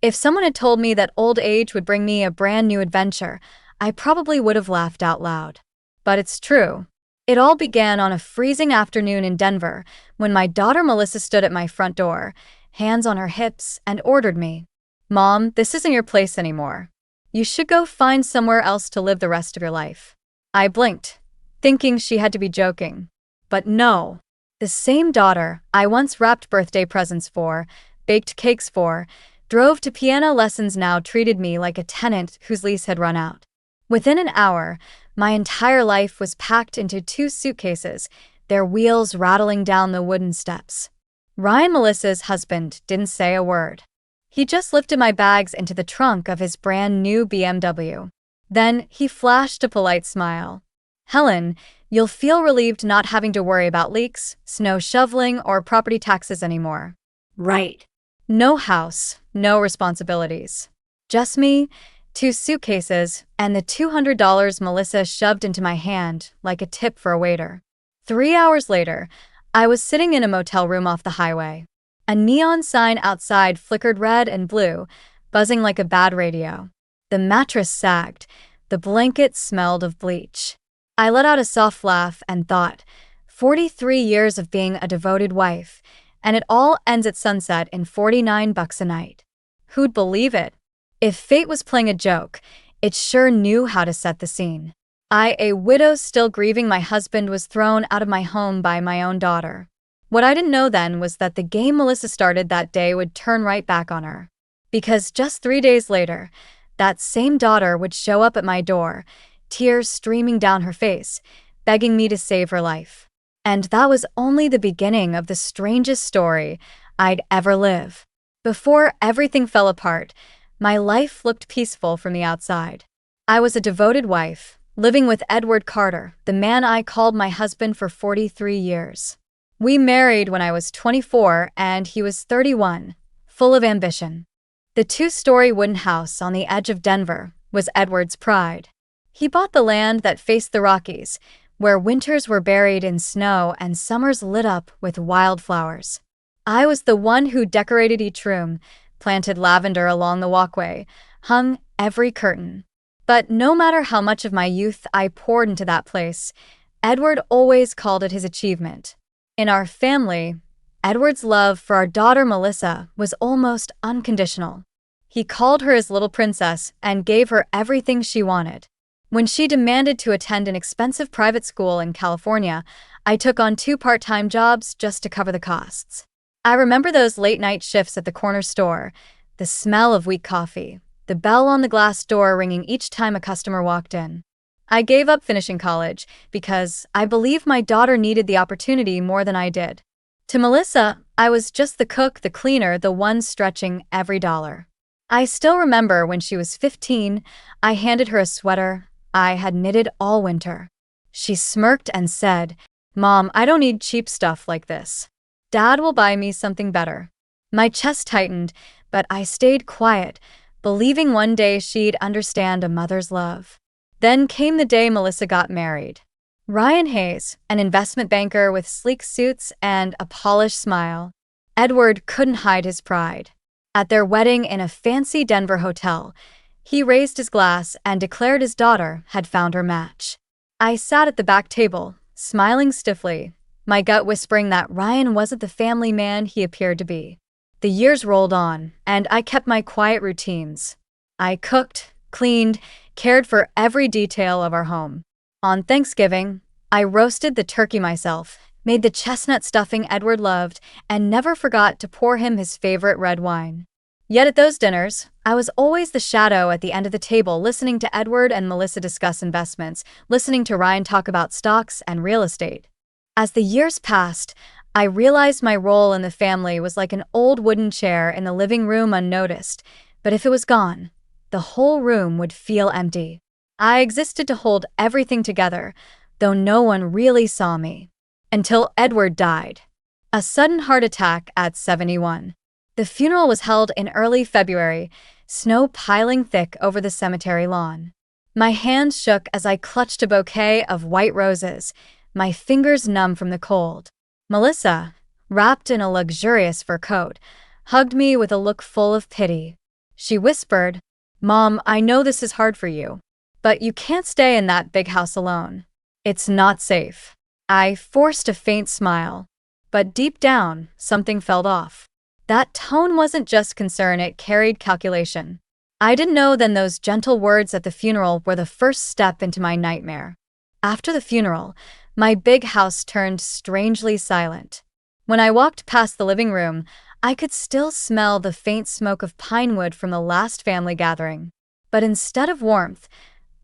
If someone had told me that old age would bring me a brand new adventure, I probably would have laughed out loud. But it's true. It all began on a freezing afternoon in Denver when my daughter Melissa stood at my front door, hands on her hips, and ordered me, "Mom, this isn't your place anymore. You should go find somewhere else to live the rest of your life." I blinked, thinking she had to be joking. But no. The same daughter I once wrapped birthday presents for, baked cakes for, drove to piano lessons now treated me like a tenant whose lease had run out. Within an hour, my entire life was packed into 2 suitcases, their wheels rattling down the wooden steps. Ryan, Melissa's husband, didn't say a word. He just lifted my bags into the trunk of his brand new BMW. Then he flashed a polite smile. "Helen, you'll feel relieved not having to worry about leaks, snow shoveling, or property taxes anymore." Right. No house, no responsibilities. Just me, 2 suitcases, and the $200 Melissa shoved into my hand like a tip for a waiter. 3 hours later, I was sitting in a motel room off the highway. A neon sign outside flickered red and blue, buzzing like a bad radio. The mattress sagged. The blanket smelled of bleach. I let out a soft laugh and thought, 43 years of being a devoted wife, and it all ends at sunset in $49 a night. Who'd believe it? If fate was playing a joke, it sure knew how to set the scene. I, a widow still grieving my husband, was thrown out of my home by my own daughter. What I didn't know then was that the game Melissa started that day would turn right back on her. Because just 3 days later, that same daughter would show up at my door, tears streaming down her face, begging me to save her life. And that was only the beginning of the strangest story I'd ever live. Before everything fell apart, my life looked peaceful from the outside. I was a devoted wife, living with Edward Carter, the man I called my husband for 43 years. We married when I was 24 and he was 31, full of ambition. The 2-story wooden house on the edge of Denver was Edward's pride. He bought the land that faced the Rockies, where winters were buried in snow and summers lit up with wildflowers. I was the one who decorated each room, planted lavender along the walkway, hung every curtain. But no matter how much of my youth I poured into that place, Edward always called it his achievement. In our family, Edward's love for our daughter Melissa was almost unconditional. He called her his little princess and gave her everything she wanted. When she demanded to attend an expensive private school in California, I took on 2 part-time jobs just to cover the costs. I remember those late-night shifts at the corner store, the smell of weak coffee, the bell on the glass door ringing each time a customer walked in. I gave up finishing college because I believed my daughter needed the opportunity more than I did. To Melissa, I was just the cook, the cleaner, the one stretching every dollar. I still remember when she was 15, I handed her a sweater I had knitted all winter. She smirked and said, "Mom, I don't need cheap stuff like this. Dad will buy me something better." My chest tightened, but I stayed quiet, believing one day she'd understand a mother's love. Then came the day Melissa got married. Ryan Hayes, an investment banker with sleek suits and a polished smile. Edward couldn't hide his pride. At their wedding in a fancy Denver hotel, he raised his glass and declared his daughter had found her match. I sat at the back table, smiling stiffly, my gut whispering that Ryan wasn't the family man he appeared to be. The years rolled on, and I kept my quiet routines. I cooked, cleaned, cared for every detail of our home. On Thanksgiving, I roasted the turkey myself, made the chestnut stuffing Edward loved, and never forgot to pour him his favorite red wine. Yet at those dinners, I was always the shadow at the end of the table, listening to Edward and Melissa discuss investments, listening to Ryan talk about stocks and real estate. As the years passed, I realized my role in the family was like an old wooden chair in the living room, unnoticed, but if it was gone, the whole room would feel empty. I existed to hold everything together, though no one really saw me. Until Edward died. A sudden heart attack at 71. The funeral was held in early February, snow piling thick over the cemetery lawn. My hands shook as I clutched a bouquet of white roses, my fingers numb from the cold. Melissa, wrapped in a luxurious fur coat, hugged me with a look full of pity. She whispered, "Mom, I know this is hard for you, but you can't stay in that big house alone. It's not safe." I forced a faint smile, but deep down, something felt off. That tone wasn't just concern, it carried calculation. I didn't know then those gentle words at the funeral were the first step into my nightmare. After the funeral, my big house turned strangely silent. When I walked past the living room, I could still smell the faint smoke of pine wood from the last family gathering. But instead of warmth,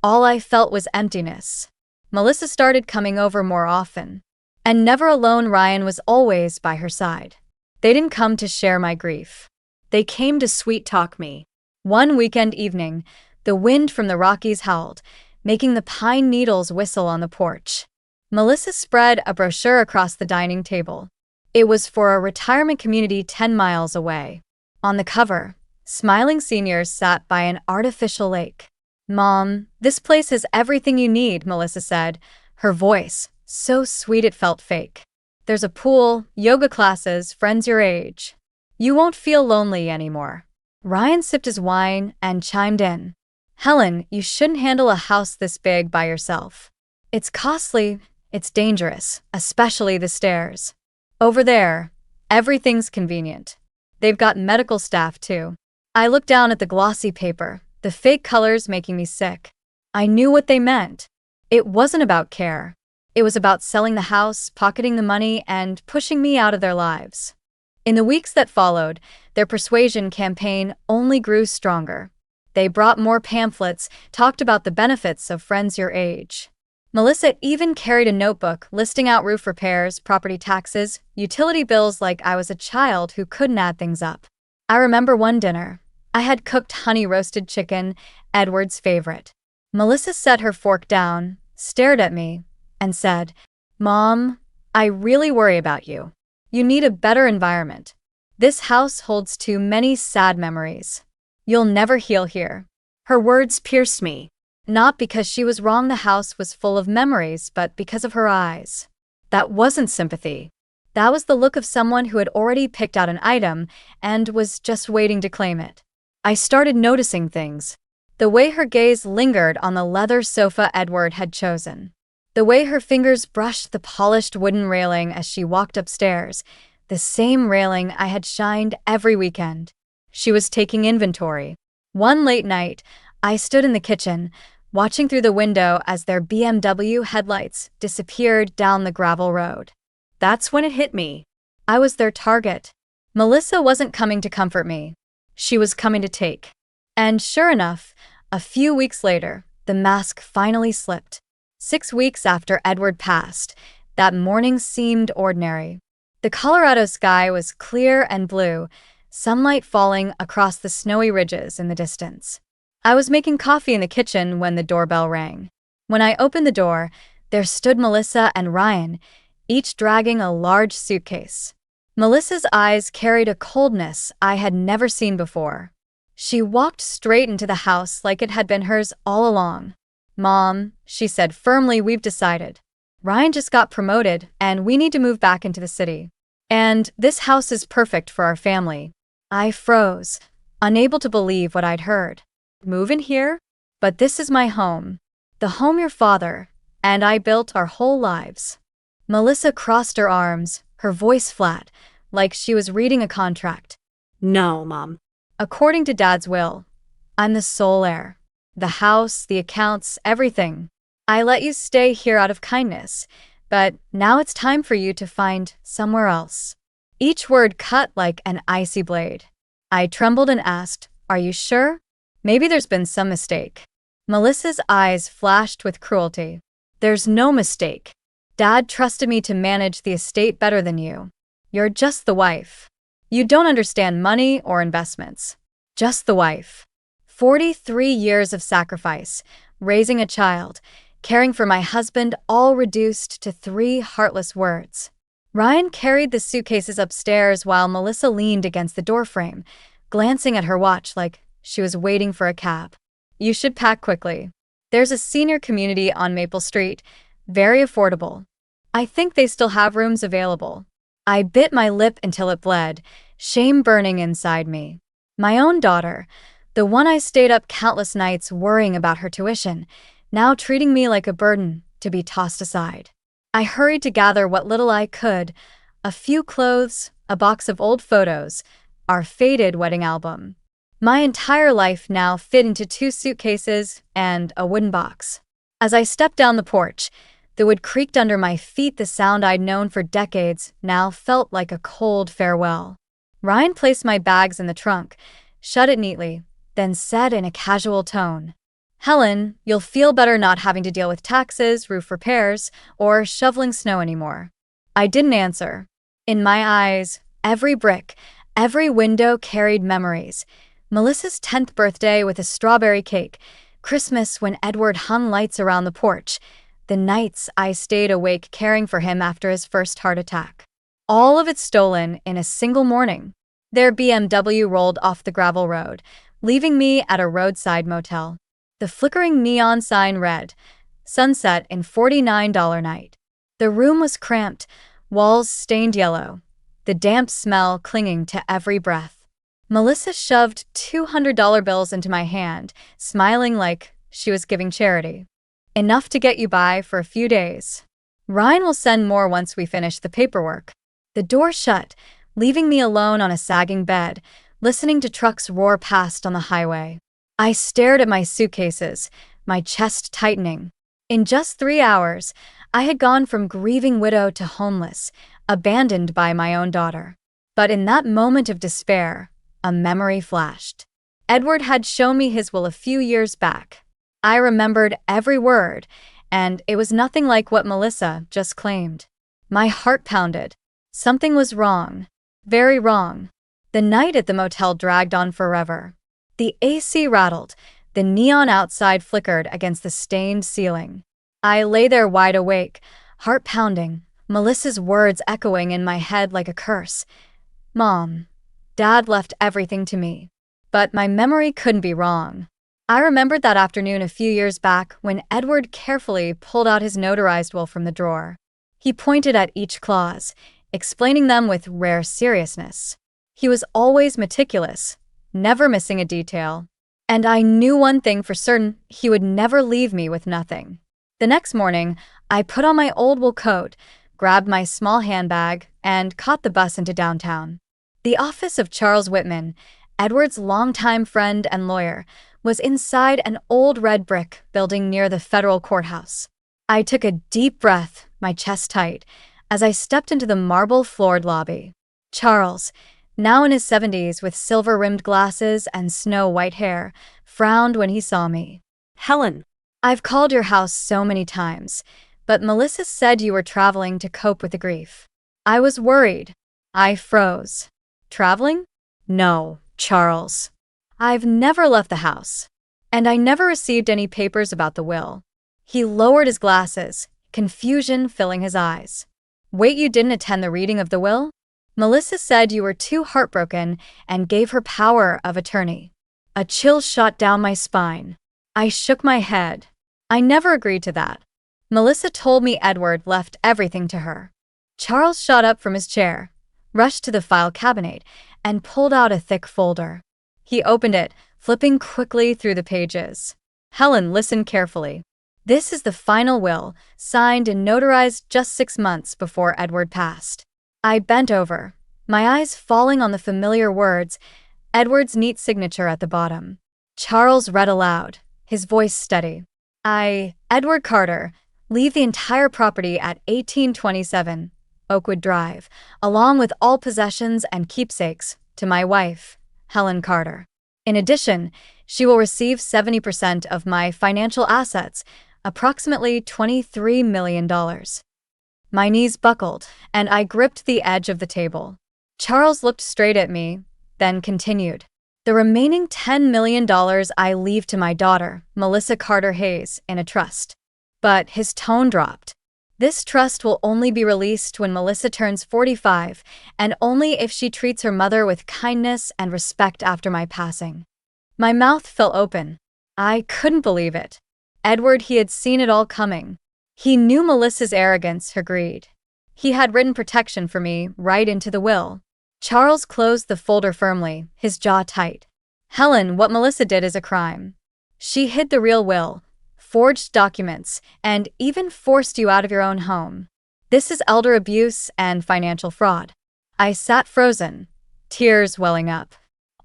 all I felt was emptiness. Melissa started coming over more often. And never alone, Ryan was always by her side. They didn't come to share my grief. They came to sweet-talk me. One weekend evening, the wind from the Rockies howled, making the pine needles whistle on the porch. Melissa spread a brochure across the dining table. It was for a retirement community 10 miles away. On the cover, smiling seniors sat by an artificial lake. "Mom, this place has everything you need," Melissa said, her voice so sweet it felt fake. "There's a pool, yoga classes, friends your age. You won't feel lonely anymore." Ryan sipped his wine and chimed in. "Helen, you shouldn't handle a house this big by yourself. It's costly, it's dangerous, especially the stairs. Over there, everything's convenient. They've got medical staff too." I looked down at the glossy paper, the fake colors making me sick. I knew what they meant. It wasn't about care. It was about selling the house, pocketing the money, and pushing me out of their lives. In the weeks that followed, their persuasion campaign only grew stronger. They brought more pamphlets, talked about the benefits of friends your age. Melissa even carried a notebook listing out roof repairs, property taxes, utility bills like I was a child who couldn't add things up. I remember one dinner. I had cooked honey-roasted chicken, Edward's favorite. Melissa set her fork down, stared at me, and said, "Mom, I really worry about you. You need a better environment. This house holds too many sad memories. You'll never heal here." Her words pierced me. Not because she was wrong, the house was full of memories, but because of her eyes. That wasn't sympathy. That was the look of someone who had already picked out an item and was just waiting to claim it. I started noticing things. The way her gaze lingered on the leather sofa Edward had chosen. The way her fingers brushed the polished wooden railing as she walked upstairs, the same railing I had shined every weekend. She was taking inventory. One late night, I stood in the kitchen, watching through the window as their BMW headlights disappeared down the gravel road. That's when it hit me. I was their target. Melissa wasn't coming to comfort me. She was coming to take. And sure enough, a few weeks later, the mask finally slipped. 6 weeks after Edward passed, that morning seemed ordinary. The Colorado sky was clear and blue, sunlight falling across the snowy ridges in the distance. I was making coffee in the kitchen when the doorbell rang. When I opened the door, there stood Melissa and Ryan, each dragging a large suitcase. Melissa's eyes carried a coldness I had never seen before. She walked straight into the house like it had been hers all along. "Mom," she said firmly, "we've decided. Ryan just got promoted, and we need to move back into the city. And this house is perfect for our family." I froze, unable to believe what I'd heard. "Move in here? But this is my home. The home your father and I built our whole lives." Melissa crossed her arms, her voice flat, like she was reading a contract. "No, Mom. According to Dad's will, I'm the sole heir. The house, the accounts, everything. I let you stay here out of kindness, but now it's time for you to find somewhere else." Each word cut like an icy blade. I trembled and asked, "Are you sure? Maybe there's been some mistake." Melissa's eyes flashed with cruelty. "There's no mistake. Dad trusted me to manage the estate better than you. You're just the wife. You don't understand money or investments. Just the wife. 43 years of sacrifice, raising a child, caring for my husband, all reduced to 3 heartless words." Ryan carried the suitcases upstairs while Melissa leaned against the doorframe, glancing at her watch like she was waiting for a cab. "You should pack quickly. There's a senior community on Maple Street, very affordable. I think they still have rooms available." I bit my lip until it bled, shame burning inside me. My own daughter, The one I stayed up countless nights worrying about her tuition, now treating me like a burden to be tossed aside. I hurried to gather what little I could: a few clothes, a box of old photos, our faded wedding album. My entire life now fit into 2 suitcases and a wooden box. As I stepped down the porch, the wood creaked under my feet. The sound I'd known for decades now felt like a cold farewell. Ryan placed my bags in the trunk, shut it neatly, then said in a casual tone, "Helen, you'll feel better not having to deal with taxes, roof repairs, or shoveling snow anymore." I didn't answer. In my eyes, every brick, every window carried memories. Melissa's 10th birthday with a strawberry cake, Christmas when Edward hung lights around the porch, the nights I stayed awake caring for him after his first heart attack. All of it stolen in a single morning. Their BMW rolled off the gravel road, leaving me at a roadside motel. The flickering neon sign read, "Sunset in $49 night." The room was cramped, walls stained yellow, the damp smell clinging to every breath. Melissa shoved $200 bills into my hand, smiling like she was giving charity. "Enough to get you by for a few days. Ryan will send more once we finish the paperwork." The door shut, leaving me alone on a sagging bed, listening to trucks roar past on the highway. I stared at my suitcases, my chest tightening. In just 3 hours, I had gone from grieving widow to homeless, abandoned by my own daughter. But in that moment of despair, a memory flashed. Edward had shown me his will a few years back. I remembered every word, and it was nothing like what Melissa just claimed. My heart pounded. Something was wrong. Very wrong. The night at the motel dragged on forever. The AC rattled. The neon outside flickered against the stained ceiling. I lay there wide awake, heart pounding, Melissa's words echoing in my head like a curse. "Mom, Dad left everything to me." But my memory couldn't be wrong. I remembered that afternoon a few years back when Edward carefully pulled out his notarized will from the drawer. He pointed at each clause, explaining them with rare seriousness. He was always meticulous, never missing a detail. And I knew one thing for certain: he would never leave me with nothing. The next morning, I put on my old wool coat, grabbed my small handbag, and caught the bus into downtown. The office of Charles Whitman, Edward's longtime friend and lawyer, was inside an old red brick building near the federal courthouse. I took a deep breath, my chest tight, as I stepped into the marble-floored lobby. Charles, now in his 70s with silver-rimmed glasses and snow-white hair, frowned when he saw me. "Helen, "I've called your house so many times, but Melissa said you were traveling to cope with the grief." I was worried. I froze. "Traveling? No, Charles. I've never left the house. And I never received any papers about the will." He lowered his glasses, confusion filling his eyes. "Wait, you didn't attend the reading of the will? Melissa said you were too heartbroken and gave her power of attorney." A chill shot down my spine. I shook my head. I never agreed to that. Melissa told me Edward left everything to her. Charles shot up from his chair, rushed to the file cabinet, and pulled out a thick folder. He opened it, flipping quickly through the pages. "Helen, listen carefully. This is the final will, signed and notarized just 6 months before Edward passed." I bent over, my eyes falling on the familiar words, Edward's neat signature at the bottom. Charles read aloud, his voice steady. "I, Edward Carter, leave the entire property at 1827 Oakwood Drive, along with all possessions and keepsakes, to my wife, Helen Carter. In addition, she will receive 70% of my financial assets, approximately $23 million. My knees buckled, and I gripped the edge of the table. Charles looked straight at me, then continued. "The remaining $10 million I leave to my daughter, Melissa Carter Hayes, in a trust." But his tone dropped. "This trust will only be released when Melissa turns 45, and only if she treats her mother with kindness and respect after my passing." My mouth fell open. I couldn't believe it. Edward, he had seen it all coming. He knew Melissa's arrogance, her greed. He had written protection for me right into the will. Charles closed the folder firmly, his jaw tight. Helen, what Melissa did is a crime. She hid the real will, forged documents, and even forced you out of your own home. This is elder abuse and financial fraud. I sat frozen, tears welling up.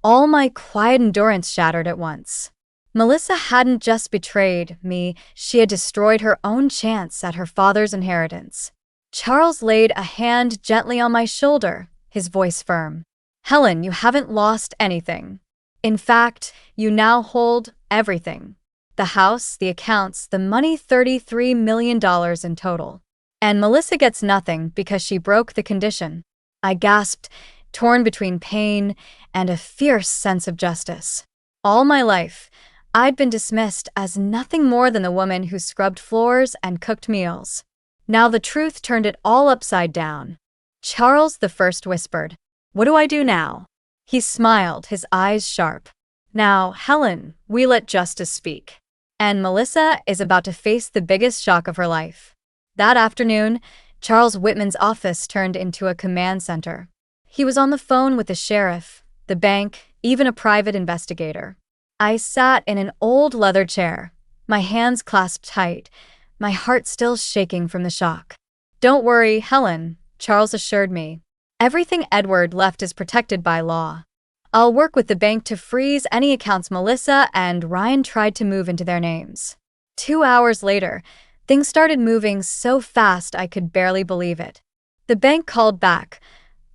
All my quiet endurance shattered at once. Melissa hadn't just betrayed me, she had destroyed her own chance at her father's inheritance. Charles laid a hand gently on my shoulder, his voice firm. Helen, you haven't lost anything. In fact, you now hold everything. The house, the accounts, the money, $33 million in total. And Melissa gets nothing because she broke the condition. I gasped, torn between pain and a fierce sense of justice. All my life, I'd been dismissed as nothing more than the woman who scrubbed floors and cooked meals. Now the truth turned it all upside down. Charles the First whispered, "What do I do now?" He smiled, his eyes sharp. "Now, Helen, we let justice speak." And Melissa is about to face the biggest shock of her life. That afternoon, Charles Whitman's office turned into a command center. He was on the phone with the sheriff, the bank, even a private investigator. I sat in an old leather chair, my hands clasped tight, my heart still shaking from the shock. "Don't worry, Helen," Charles assured me. "Everything Edward left is protected by law. I'll work with the bank to freeze any accounts Melissa and Ryan tried to move into their names." 2 hours later, things started moving so fast I could barely believe it. The bank called back.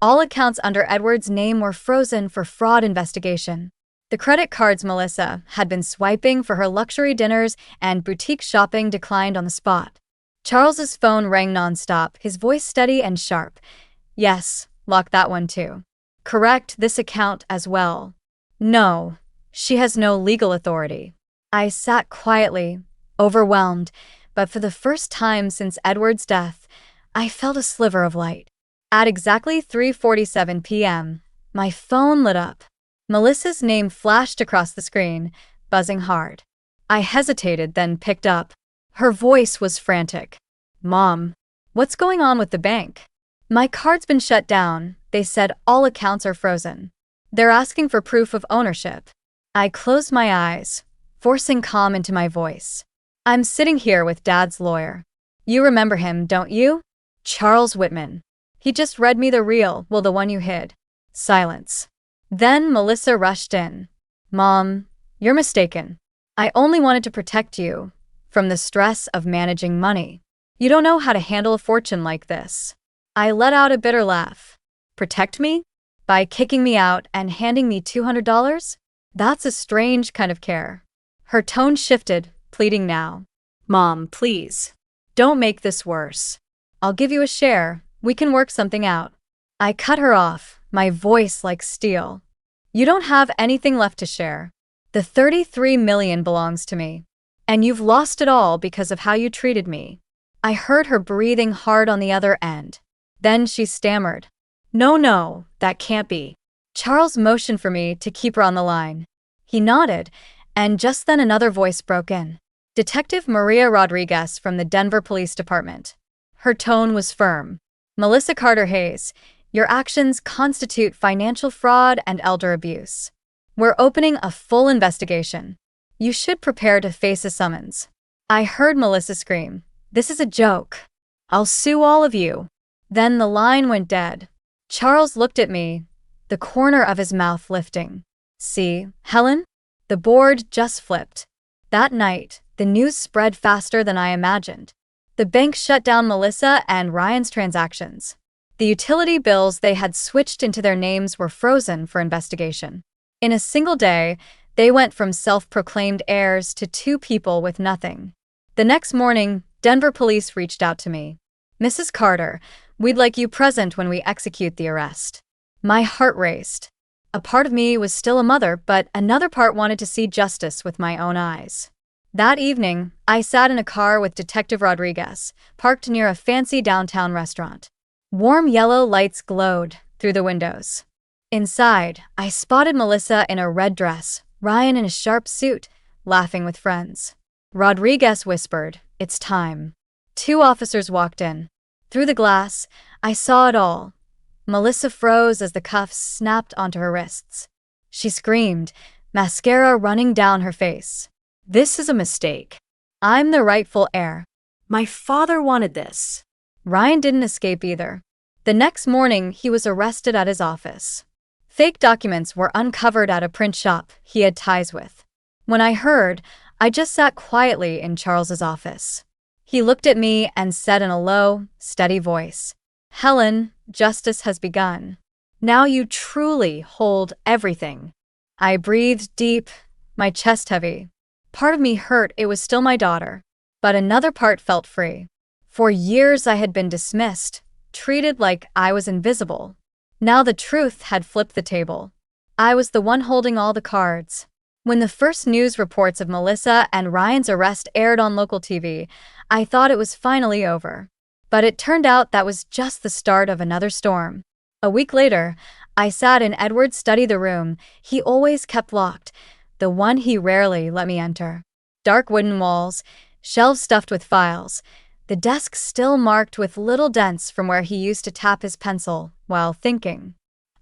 All accounts under Edward's name were frozen for fraud investigation. The credit cards Melissa had been swiping for her luxury dinners and boutique shopping declined on the spot. Charles's phone rang nonstop, his voice steady and sharp. "Yes, lock that one too. Correct this account as well." "No, she has no legal authority." I sat quietly, overwhelmed, but for the first time since Edward's death, I felt a sliver of light. At exactly 3:47 p.m., my phone lit up. Melissa's name flashed across the screen, buzzing hard. I hesitated, then picked up. Her voice was frantic. "Mom, what's going on with the bank?" "My card's been shut down. They said all accounts are frozen. They're asking for proof of ownership." I closed my eyes, forcing calm into my voice. "I'm sitting here with Dad's lawyer. You remember him, don't you? Charles Whitman. He just read me the the one you hid." Silence. Then Melissa rushed in. "Mom, you're mistaken. I only wanted to protect you from the stress of managing money. You don't know how to handle a fortune like this." I let out a bitter laugh. "Protect me? By kicking me out and handing me $200? That's a strange kind of care." Her tone shifted, pleading now. "Mom, please. Don't make this worse. I'll give you a share. We can work something out." I cut her off, my voice like steel. "You don't have anything left to share. The $33 million belongs to me. And you've lost it all because of how you treated me." I heard her breathing hard on the other end. Then she stammered. No, that can't be." Charles motioned for me to keep her on the line. He nodded, and just then another voice broke in. Detective Maria Rodriguez from the Denver Police Department. Her tone was firm. "Melissa Carter Hayes, your actions constitute financial fraud and elder abuse. We're opening a full investigation. You should prepare to face a summons." I heard Melissa scream, "This is a joke. I'll sue all of you." Then the line went dead. Charles looked at me, the corner of his mouth lifting. "See, Helen? The board just flipped." That night, the news spread faster than I imagined. The bank shut down Melissa and Ryan's transactions. The utility bills they had switched into their names were frozen for investigation. In a single day, they went from self-proclaimed heirs to 2 people with nothing. The next morning, Denver police reached out to me. "Mrs. Carter, we'd like you present when we execute the arrest." My heart raced. A part of me was still a mother, but another part wanted to see justice with my own eyes. That evening, I sat in a car with Detective Rodriguez, parked near a fancy downtown restaurant. Warm yellow lights glowed through the windows. Inside, I spotted Melissa in a red dress, Ryan in a sharp suit, laughing with friends. Rodriguez whispered, "It's time." 2 officers walked in. Through the glass, I saw it all. Melissa froze as the cuffs snapped onto her wrists. She screamed, mascara running down her face. This is a mistake. I'm the rightful heir. My father wanted this. Ryan didn't escape either. The next morning, he was arrested at his office. Fake documents were uncovered at a print shop he had ties with. When I heard, I just sat quietly in Charles's office. He looked at me and said in a low, steady voice, "Helen, justice has begun. Now you truly hold everything." I breathed deep, my chest heavy. Part of me hurt it was still my daughter, but another part felt free. For years I had been dismissed, treated like I was invisible. Now the truth had flipped the table. I was the one holding all the cards. When the first news reports of Melissa and Ryan's arrest aired on local TV, I thought it was finally over. But it turned out that was just the start of another storm. A week later, I sat in Edward's study, the room he always kept locked, the one he rarely let me enter. Dark wooden walls, shelves stuffed with files, the desk still marked with little dents from where he used to tap his pencil while thinking.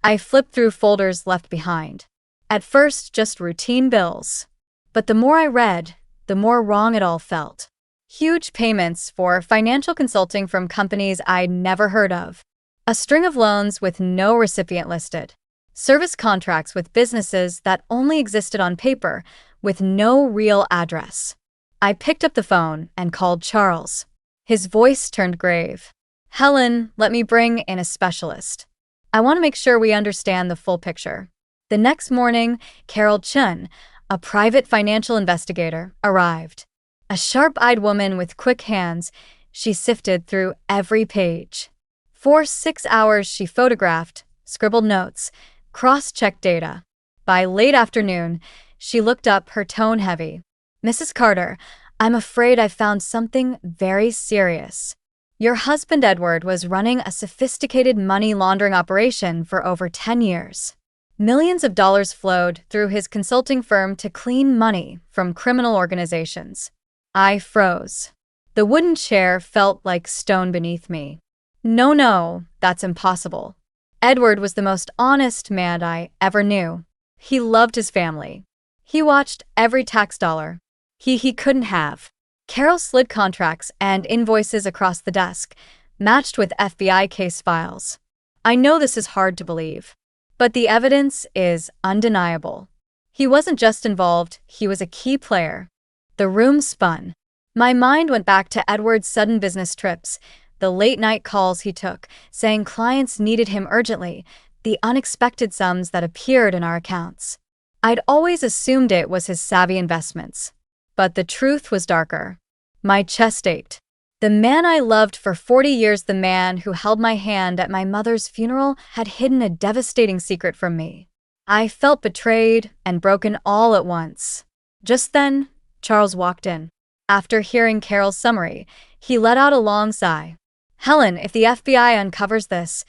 I flipped through folders left behind. At first, just routine bills. But the more I read, the more wrong it all felt. Huge payments for financial consulting from companies I'd never heard of. A string of loans with no recipient listed. Service contracts with businesses that only existed on paper, with no real address. I picked up the phone and called Charles. His voice turned grave. "Helen, let me bring in a specialist. I want to make sure we understand the full picture." The next morning, Carol Chun, a private financial investigator, arrived. A sharp-eyed woman with quick hands, she sifted through every page. For 6 hours she photographed, scribbled notes, cross-checked data. By late afternoon, she looked up, her tone heavy. "Mrs. Carter, I'm afraid I've found something very serious. Your husband Edward was running a sophisticated money laundering operation for over 10 years. Millions of dollars flowed through his consulting firm to clean money from criminal organizations." I froze. The wooden chair felt like stone beneath me. No, that's impossible. Edward was the most honest man I ever knew. He loved his family. He watched every tax dollar. He couldn't have. Carol slid contracts and invoices across the desk, matched with FBI case files. I know this is hard to believe, but the evidence is undeniable. He wasn't just involved, he was a key player. The room spun. My mind went back to Edward's sudden business trips, the late-night calls he took, saying clients needed him urgently, the unexpected sums that appeared in our accounts. I'd always assumed it was his savvy investments. But the truth was darker. My chest ached. The man I loved for 40 years, the man who held my hand at my mother's funeral, had hidden a devastating secret from me. I felt betrayed and broken all at once. Just then, Charles walked in. After hearing Carol's summary, he let out a long sigh. "Helen, if the FBI uncovers this,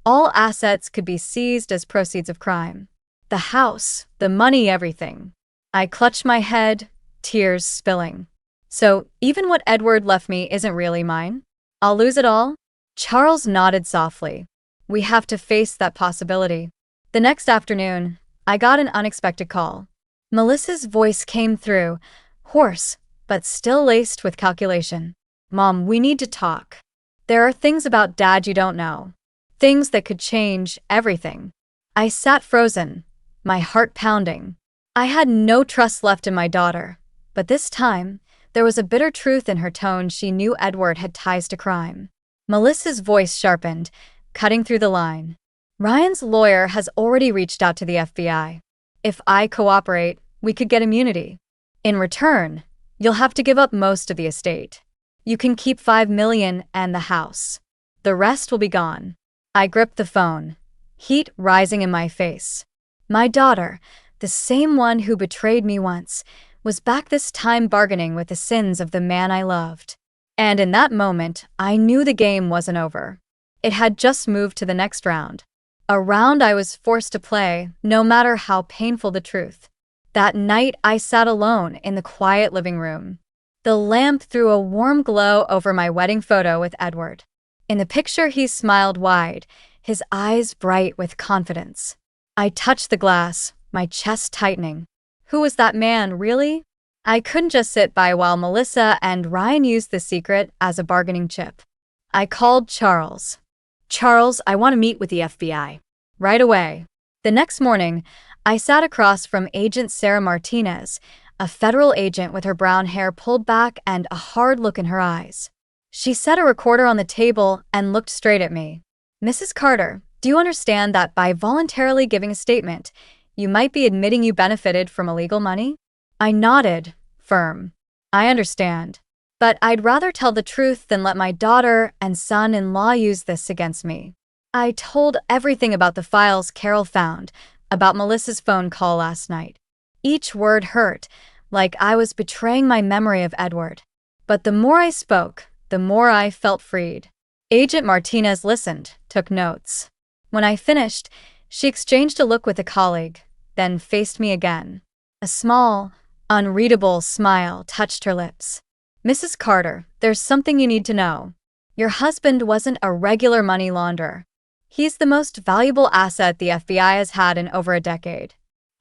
all assets could be seized as proceeds of crime. The house, the money, everything." I clutched my head, tears spilling. "So, even what Edward left me isn't really mine? I'll lose it all?" Charles nodded softly. "We have to face that possibility." The next afternoon, I got an unexpected call. Melissa's voice came through, hoarse, but still laced with calculation. "Mom, we need to talk. There are things about Dad you don't know. Things that could change everything." I sat frozen, my heart pounding. I had no trust left in my daughter, but this time, there was a bitter truth in her tone. She knew Edward had ties to crime. Melissa's voice sharpened, cutting through the line. "Ryan's lawyer has already reached out to the FBI. If I cooperate, we could get immunity. In return, you'll have to give up most of the estate. You can keep $5 million and the house. The rest will be gone." I gripped the phone, heat rising in my face. My daughter, the same one who betrayed me once, was back this time bargaining with the sins of the man I loved. And in that moment, I knew the game wasn't over. It had just moved to the next round. A round I was forced to play, no matter how painful the truth. That night, I sat alone in the quiet living room. The lamp threw a warm glow over my wedding photo with Edward. In the picture, he smiled wide, his eyes bright with confidence. I touched the glass, my chest tightening. Who was that man, really? I couldn't just sit by while Melissa and Ryan used the secret as a bargaining chip. I called Charles. Charles, I want to meet with the FBI. Right away. The next morning, I sat across from Agent Sarah Martinez, a federal agent with her brown hair pulled back and a hard look in her eyes. She set a recorder on the table and looked straight at me. Mrs. Carter, do you understand that by voluntarily giving a statement, you might be admitting you benefited from illegal money? I nodded, firm. I understand. But I'd rather tell the truth than let my daughter and son-in-law use this against me. I told everything about the files Carol found, about Melissa's phone call last night. Each word hurt, like I was betraying my memory of Edward. But the more I spoke, the more I felt freed. Agent Martinez listened, took notes. When I finished, she exchanged a look with a colleague, then faced me again. A small, unreadable smile touched her lips. Mrs. Carter, there's something you need to know. Your husband wasn't a regular money launderer. He's the most valuable asset the FBI has had in over a decade.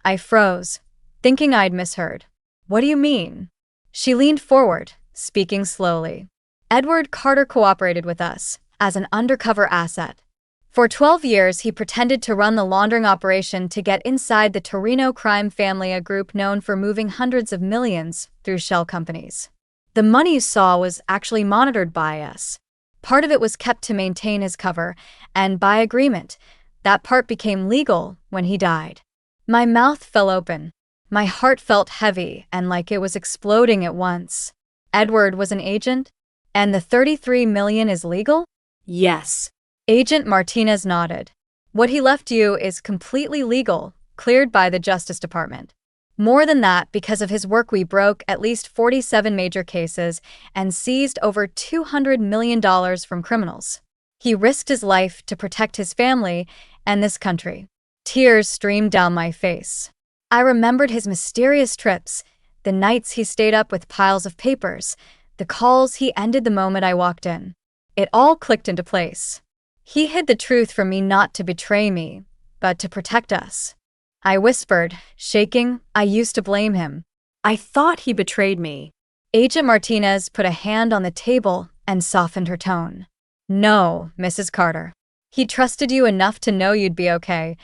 I froze, thinking I'd misheard. What do you mean? She leaned forward, speaking slowly. Edward Carter cooperated with us as an undercover asset. For 12 years, he pretended to run the laundering operation to get inside the Torino crime family, a group known for moving hundreds of millions through shell companies. The money you saw was actually monitored by us. Part of it was kept to maintain his cover, and by agreement, that part became legal when he died. My mouth fell open. My heart felt heavy and like it was exploding at once. Edward was an agent? And the $33 million is legal? Yes. Agent Martinez nodded. What he left you is completely legal, cleared by the Justice Department. More than that, because of his work we broke at least 47 major cases and seized over $200 million from criminals. He risked his life to protect his family and this country. Tears streamed down my face. I remembered his mysterious trips, the nights he stayed up with piles of papers, the calls he ended the moment I walked in. It all clicked into place. He hid the truth from me not to betray me, but to protect us. I whispered, shaking. I used to blame him. I thought he betrayed me. Agent Martinez put a hand on the table and softened her tone. No, Mrs. Carter. He trusted you enough to know you'd be okay,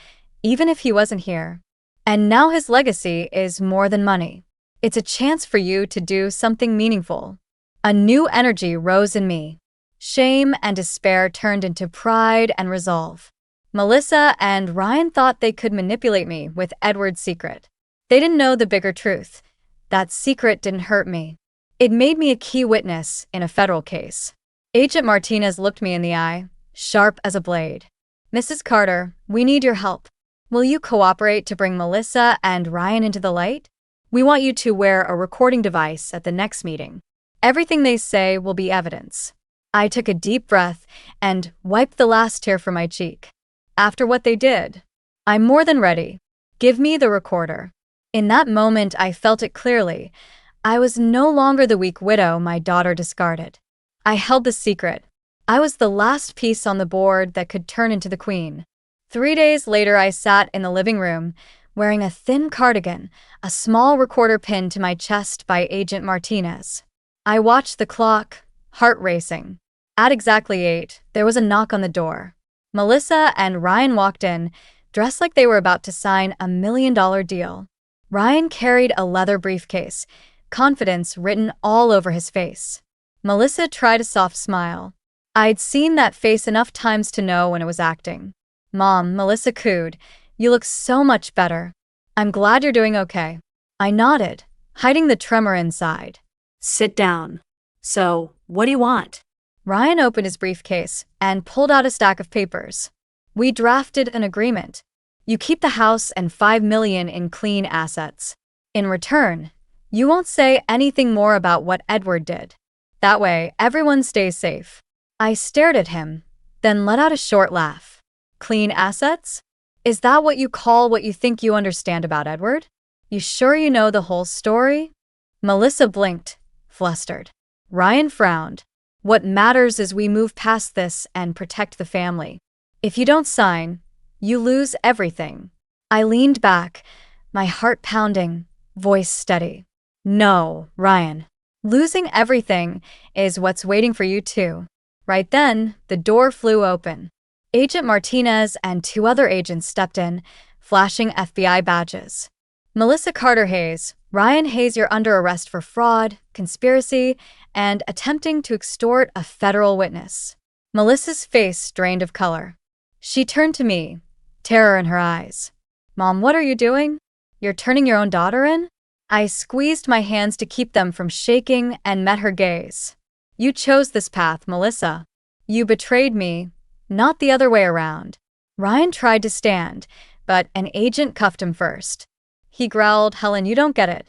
even if he wasn't here. And now his legacy is more than money. It's a chance for you to do something meaningful. A new energy rose in me. Shame and despair turned into pride and resolve. Melissa and Ryan thought they could manipulate me with Edward's secret. They didn't know the bigger truth. That secret didn't hurt me. It made me a key witness in a federal case. Agent Martinez looked me in the eye, sharp as a blade. Mrs. Carter, we need your help. Will you cooperate to bring Melissa and Ryan into the light? We want you to wear a recording device at the next meeting. Everything they say will be evidence. I took a deep breath and wiped the last tear from my cheek. After what they did, I'm more than ready. Give me the recorder. In that moment, I felt it clearly. I was no longer the weak widow my daughter discarded. I held the secret. I was the last piece on the board that could turn into the queen. 3 days later, I sat in the living room, wearing a thin cardigan, a small recorder pinned to my chest by Agent Martinez. I watched the clock, heart racing. At exactly 8, there was a knock on the door. Melissa and Ryan walked in, dressed like they were about to sign a $1 million deal. Ryan carried a leather briefcase, confidence written all over his face. Melissa tried a soft smile. I'd seen that face enough times to know when it was acting. Mom, Melissa cooed, you look so much better. I'm glad you're doing okay. I nodded, hiding the tremor inside. Sit down. So, what do you want? Ryan opened his briefcase and pulled out a stack of papers. We drafted an agreement. You keep the house and $5 million in clean assets. In return, you won't say anything more about what Edward did. That way, everyone stays safe. I stared at him, then let out a short laugh. Clean assets? Is that what you call what you think you understand about Edward? You sure you know the whole story? Melissa blinked, flustered. Ryan frowned. What matters is we move past this and protect the family. If you don't sign, you lose everything. I leaned back, my heart pounding, Voice steady. No, Ryan. Losing everything is what's waiting for you too. Right then, the door flew open. Agent Martinez and two other agents stepped in, flashing FBI badges. Melissa Carter Hayes, Ryan Hayes, you're under arrest for fraud, conspiracy, and attempting to extort a federal witness. Melissa's face drained of color. She turned to me, terror in her eyes. Mom, what are you doing? You're turning your own daughter in? I squeezed my hands to keep them from shaking and met her gaze. You chose this path, Melissa. You betrayed me, not the other way around. Ryan tried to stand, but an agent cuffed him first. He growled, Helen, you don't get it.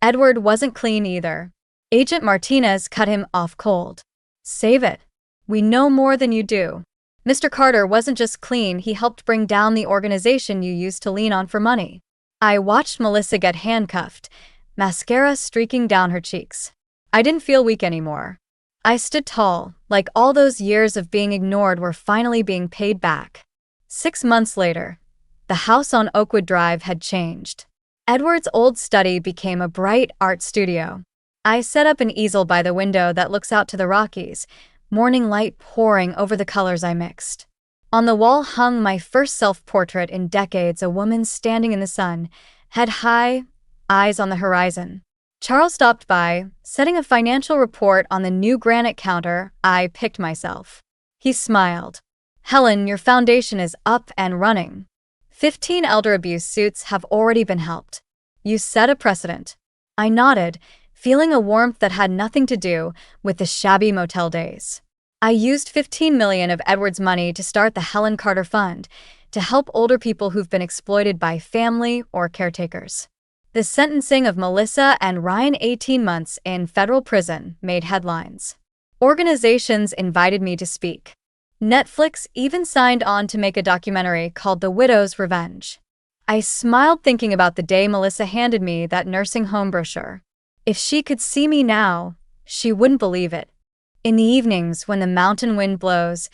Edward wasn't clean either. Agent Martinez cut him off cold. Save it. We know more than you do. Mr. Carter wasn't just clean, he helped bring down the organization you used to lean on for money. I watched Melissa get handcuffed, mascara streaking down her cheeks. I didn't feel weak anymore. I stood tall, like all those years of being ignored were finally being paid back. 6 months later, the house on Oakwood Drive had changed. Edward's old study became a bright art studio. I set up an easel by the window that looks out to the Rockies, morning light pouring over the colors I mixed. On the wall hung my first self-portrait in decades, a woman standing in the sun, head high, eyes on the horizon. Charles stopped by, setting a financial report on the new granite counter. I picked myself. He smiled. Helen, your foundation is up and running. 15 elder abuse suits have already been helped. You set a precedent. I nodded, feeling a warmth that had nothing to do with the shabby motel days. I used $15 million of Edward's money to start the Helen Carter Fund to help older people who've been exploited by family or caretakers. The sentencing of Melissa and Ryan 18 months in federal prison made headlines. Organizations invited me to speak. Netflix even signed on to make a documentary called The Widow's Revenge. I smiled thinking about the day Melissa handed me that nursing home brochure. If she could see me now, she wouldn't believe it. In the evenings, when the mountain wind blows,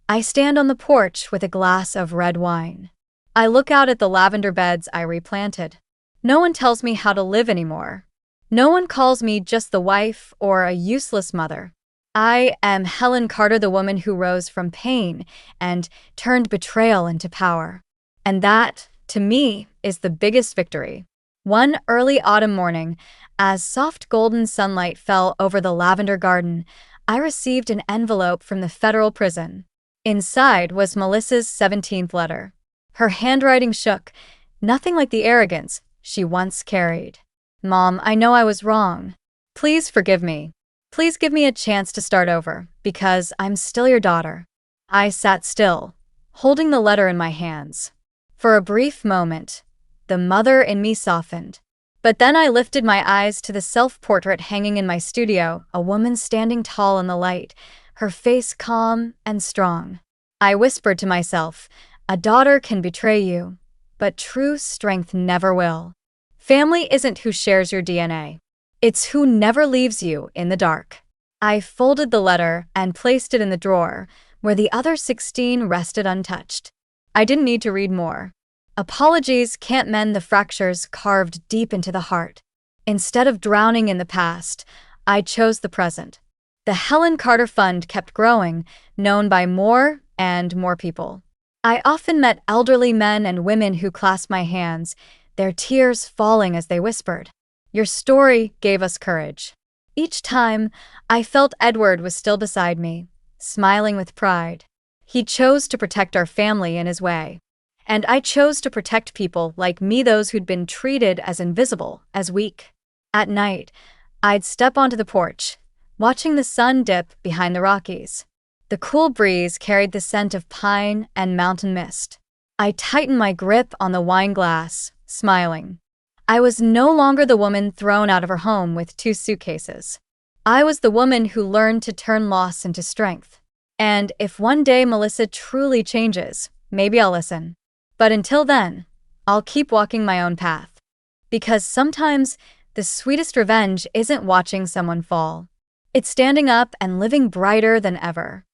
I stand on the porch with a glass of red wine. I look out at the lavender beds I replanted. No one tells me how to live anymore. No one calls me just the wife or a useless mother. I am Helen Carter, the woman who rose from pain and turned betrayal into power. And that, to me, is the biggest victory. One early autumn morning, as soft golden sunlight fell over the lavender garden, I received an envelope from the federal prison. Inside was Melissa's 17th letter. Her handwriting shook, nothing like the arrogance she once carried. Mom, I know I was wrong. Please forgive me. Please give me a chance to start over, because I'm still your daughter. I sat still, holding the letter in my hands. For a brief moment, the mother in me softened. But then I lifted my eyes to the self-portrait hanging in my studio, a woman standing tall in the light, her face calm and strong. I whispered to myself, a daughter can betray you, but true strength never will. Family isn't who shares your DNA. It's who never leaves you in the dark. I folded the letter and placed it in the drawer, where the other 16 rested untouched. I didn't need to read more. Apologies can't mend the fractures carved deep into the heart. Instead of drowning in the past, I chose the present. The Helen Carter Fund kept growing, known by more and more people. I often met elderly men and women who clasped my hands, their tears falling as they whispered, "Your story gave us courage." Each time, I felt Edward was still beside me, smiling with pride. He chose to protect our family in his way. And I chose to protect people like me, those who'd been treated as invisible, as weak. At night, I'd step onto the porch, watching the sun dip behind the Rockies. The cool breeze carried the scent of pine and mountain mist. I tightened my grip on the wine glass, smiling. I was no longer the woman thrown out of her home with 2 suitcases. I was the woman who learned to turn loss into strength. And if one day Melissa truly changes, maybe I'll listen. But until then, I'll keep walking my own path. Because sometimes the sweetest revenge isn't watching someone fall. It's standing up and living brighter than ever.